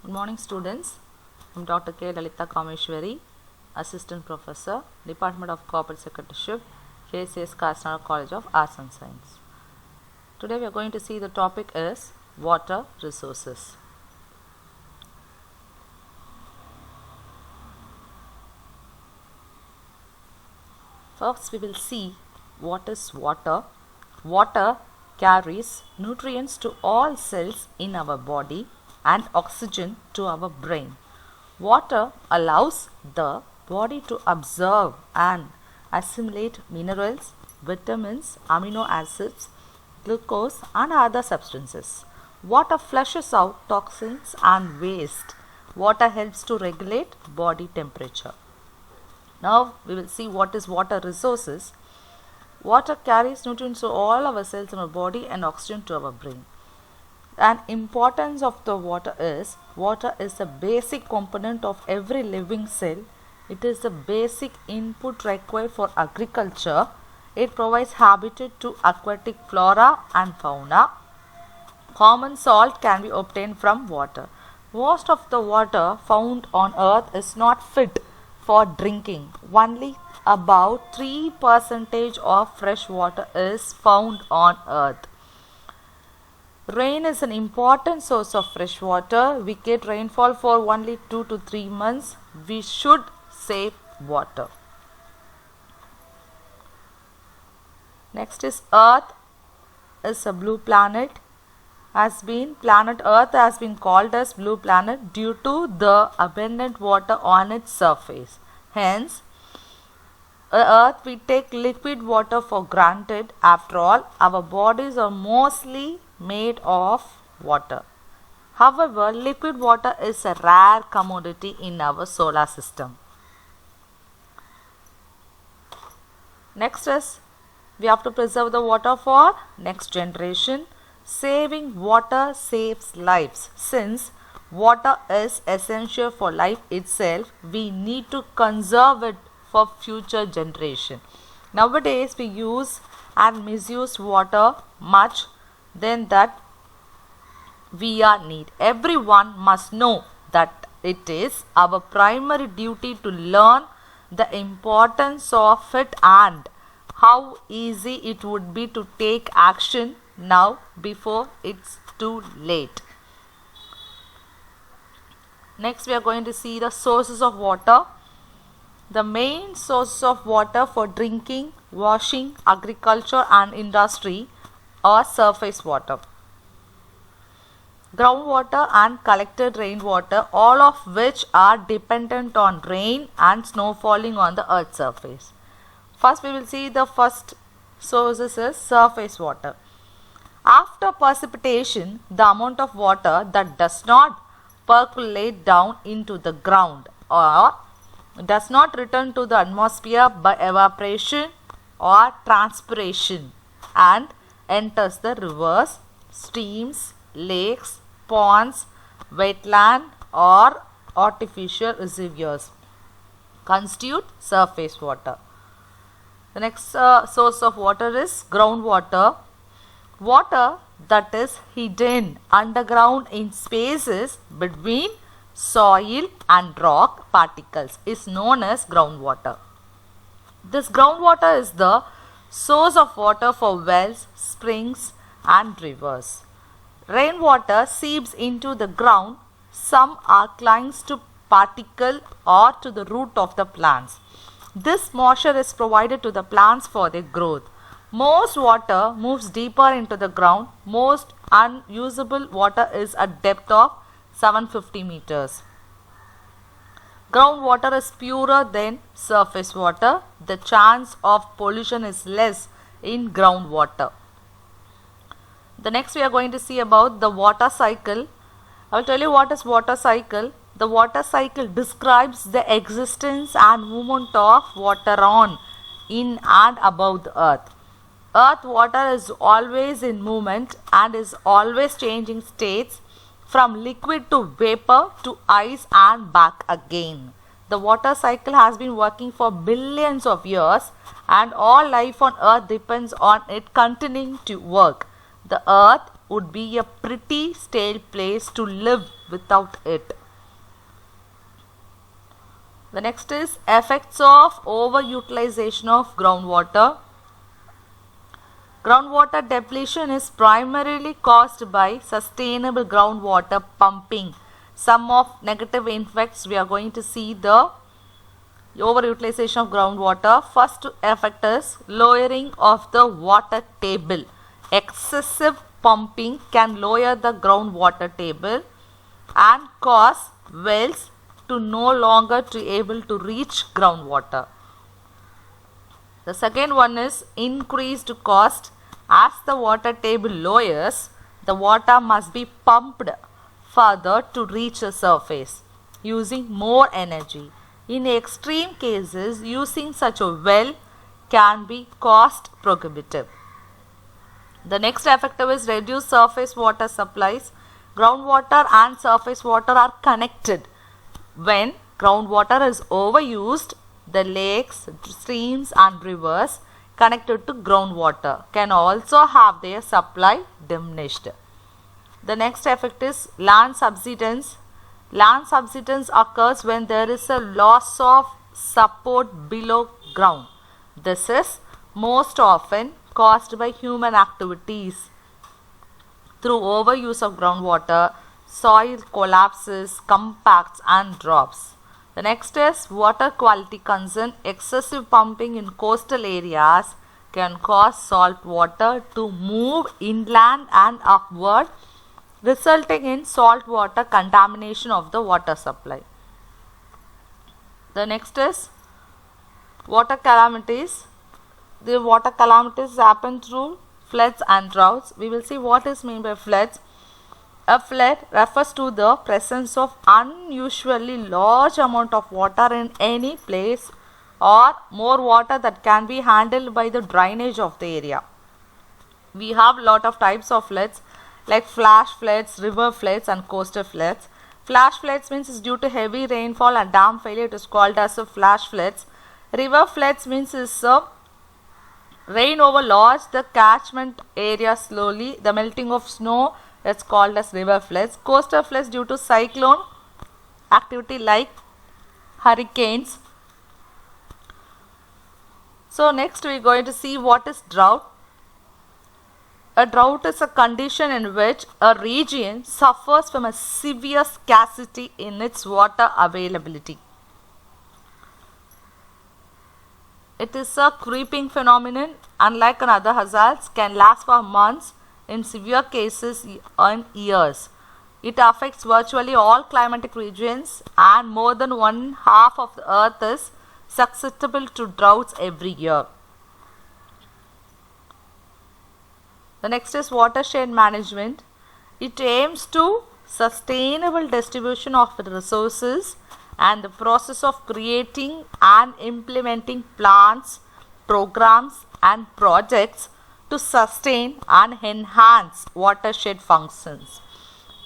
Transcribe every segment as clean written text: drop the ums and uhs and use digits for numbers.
Good morning, students. I'm Dr. K. Lalitha Kameshwari, Assistant Professor, Department of Corporate Secretaryship, JCS Kasnara College of Arts and Science. Today we are going to see the topic is water resources. First we will see what is water. Water carries nutrients to all cells in our body and oxygen to our brain. Water allows the body to absorb and assimilate minerals, vitamins, amino acids, glucose and other substances. Water flushes out toxins and waste. Water helps to regulate body temperature. Now we will see what is water resources. Water carries nutrients to all our cells in our body and oxygen to our brain. And importance of the water is a basic component of every living cell. It is the basic input required for agriculture. It provides habitat to aquatic flora and fauna. Common salt can be obtained from water. Most of the water found on earth is not fit for drinking. Only about 3% of fresh water is found on earth. Rain is an important source of fresh water. We get rainfall for only 2 to 3 months. We should save water. Next is Earth is a blue planet. Planet Earth has been called as blue planet due to the abundant water on its surface. Hence, Earth we take liquid water for granted. After all, our bodies are mostly made of water. However, liquid water is a rare commodity in our solar system. Next is we have to preserve the water for next generation. Saving water saves lives. Since water is essential for life itself, we need to conserve it for future generation. Nowadays we use and misuse water much than that we are need. Everyone must know that it is our primary duty to learn the importance of it and how easy it would be to take action now before it's too late. Next we are going to see the sources of water. The main sources of water for drinking, washing, agriculture and industry are surface water, groundwater and collected rainwater, all of which are dependent on rain and snow falling on the earth's surface. First we will see the first sources is surface water. After precipitation, the amount of water that does not percolate down into the ground or does not return to the atmosphere by evaporation or transpiration and enters the rivers, streams, lakes, ponds, wetland or artificial reservoirs constitute surface water. The next source of water is groundwater. Water that is hidden underground in spaces between soil and rock particles is known as groundwater. This groundwater is the source of water for wells, springs and rivers. Rainwater seeps into the ground. Some are climbs to particle or to the root of the plants. This moisture is provided to the plants for their growth. Most water moves deeper into the ground. Most unusable water is at depth of 750 meters. Groundwater is purer than surface water. The chance of pollution is less in groundwater. The next we are going to see about the water cycle. I will tell you what is water cycle. The water cycle describes the existence and movement of water on, in and above the earth. Earth water is always in movement and is always changing states from liquid to vapor to ice and back again. The water cycle has been working for billions of years and all life on earth depends on it continuing to work. The earth would be a pretty stale place to live without it. The next is effects of overutilization of groundwater. Groundwater depletion is primarily caused by sustainable groundwater pumping. Some of negative effects we are going to see the overutilization of groundwater. First effect is lowering of the water table. Excessive pumping can lower the groundwater table and cause wells to no longer to able to reach groundwater. The second one is increased cost. As the water table lowers, the water must be pumped further to reach the surface using more energy. In extreme cases, using such a well can be cost prohibitive. The next effective is reduced surface water supplies. Groundwater and surface water are connected. When groundwater is overused, the lakes, streams and rivers connected to groundwater can also have their supply diminished. The next effect is land subsidence. Land subsidence occurs when there is a loss of support below ground. This is most often caused by human activities. Through overuse of groundwater, soil collapses, compacts and drops. The next is water quality concern. Excessive pumping in coastal areas can cause salt water to move inland and upward, resulting in saltwater contamination of the water supply. The next is water calamities. The water calamities happen through floods and droughts. We will see what is meant by floods. A flood refers to the presence of unusually large amount of water in any place or more water that can be handled by the drainage of the area. We have lot of types of floods like flash floods, river floods and coastal floods. Flash floods means is due to heavy rainfall and dam failure. It is called as a flash floods. River floods means is rain over large the catchment area slowly. The melting of snow, that's called as river floods. Coastal floods due to cyclone activity like hurricanes. So next we are going to see what is drought. A drought is a condition in which a region suffers from a severe scarcity in its water availability. It is a creeping phenomenon, unlike other hazards, can last for months, in severe cases and years. It affects virtually all climatic regions and more than one half of the earth is susceptible to droughts every year. The next is watershed management. It aims to sustainable distribution of resources and the process of creating and implementing plans, programs and projects to sustain and enhance watershed functions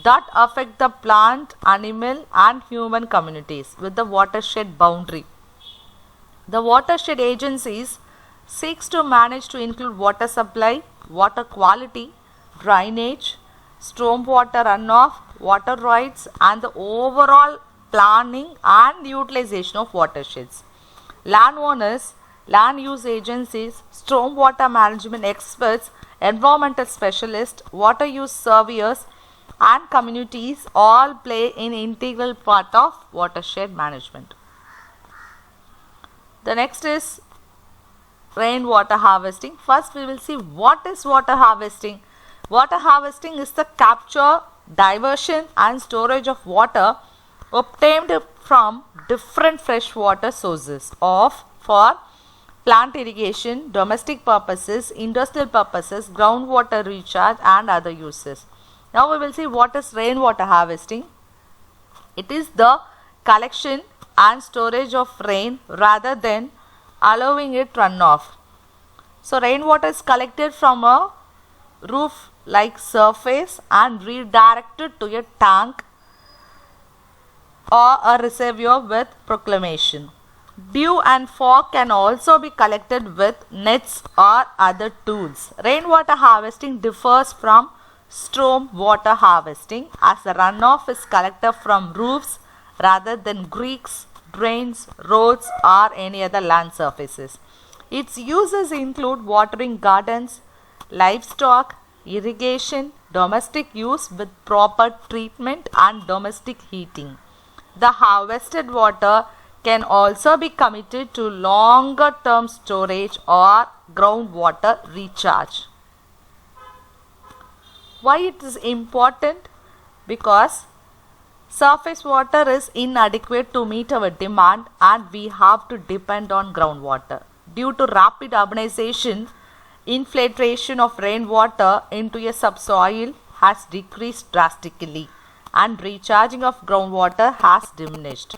that affect the plant, animal and human communities with the watershed boundary. The watershed agencies seeks to manage to include water supply, water quality, drainage, stormwater runoff, water rights and the overall planning and utilization of watersheds. Landowners, land use agencies, stormwater management experts, environmental specialists, water use surveyors and communities all play an integral part of watershed management. The next is rainwater harvesting. First we will see what is water harvesting. Water harvesting is the capture, diversion and storage of water obtained from different freshwater sources for plant irrigation, domestic purposes, industrial purposes, groundwater recharge and other uses. Now we will see what is rainwater harvesting. It is the collection and storage of rain rather than allowing it run off. So rainwater is collected from a roof like surface and redirected to a tank or a reservoir with proclamation. Dew and fog can also be collected with nets or other tools. Rainwater harvesting differs from storm water harvesting, as the runoff is collected from roofs rather than creeks, drains, roads, or any other land surfaces. Its uses include watering gardens, livestock, irrigation, domestic use with proper treatment, and domestic heating. The harvested water can also be committed to longer term storage or groundwater recharge. Why it is important? Because surface water is inadequate to meet our demand and we have to depend on groundwater. Due to rapid urbanization, infiltration of rainwater into a subsoil has decreased drastically and recharging of groundwater has diminished.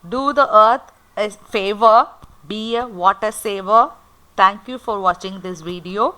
Do the earth a favor, be a water saver. Thank you for watching this video.